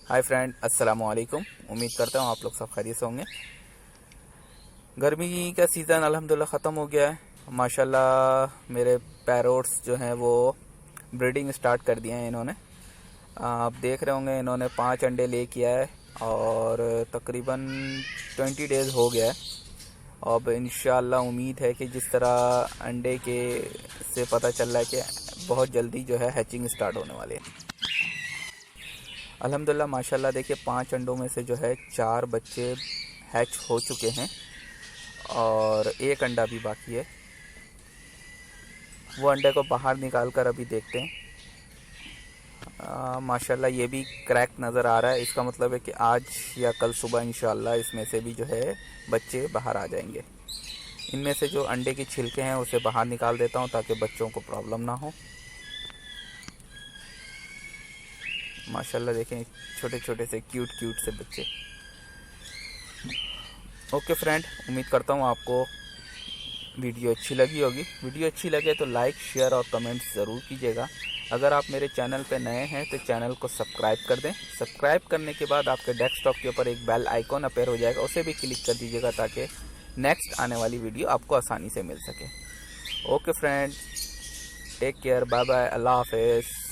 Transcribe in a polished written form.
Hi friend, अस्सलाम वालेकुम। उम्मीद करता हूँ आप लोग सब खैरियत से होंगे। गर्मी का सीज़न अल्हम्दुलिल्लाह ख़त्म हो गया है। माशाल्लाह मेरे पैरोट्स जो हैं वो ब्रीडिंग स्टार्ट कर दिए हैं इन्होंने। आप देख रहे होंगे इन्होंने 5 अंडे ले किया है और तकरीबन 20 डेज़ हो गया है। अब इंशाअल्लाह उम्मीद है कि जिस तरह अंडे के से पता चल रहा है कि बहुत जल्दी जो है हैचिंग स्टार्ट होने वाले हैं। अल्हम्दुलिल्लाह माशाल्लाह देखिए 5 अंडों में से जो है 4 बच्चे हैच हो चुके हैं और एक अंडा भी बाकी है। वो अंडे को बाहर निकाल कर अभी देखते हैं। माशाल्लाह ये भी क्रैक नज़र आ रहा है। इसका मतलब है कि आज या कल सुबह इंशाल्लाह इसमें से भी जो है बच्चे बाहर आ जाएंगे। इनमें से जो अंडे की छिलके हैं उसे बाहर निकाल देता हूँ ताकि बच्चों को प्रॉब्लम ना हो। माशाल्लाह देखें छोटे छोटे से क्यूट क्यूट से बच्चे। ओके फ्रेंड, उम्मीद करता हूँ आपको वीडियो अच्छी लगी होगी। वीडियो अच्छी लगे तो लाइक, शेयर और कमेंट ज़रूर कीजिएगा। अगर आप मेरे चैनल पर नए हैं तो चैनल को सब्सक्राइब कर दें। सब्सक्राइब करने के बाद आपके डेस्कटॉप के ऊपर एक बेल आइकॉन अपेयर हो जाएगा, उसे भी क्लिक कर दीजिएगा ताकि नेक्स्ट आने वाली वीडियो आपको आसानी से मिल सके। Okay friend, take care, bye bye, अल्लाह हाफिज़।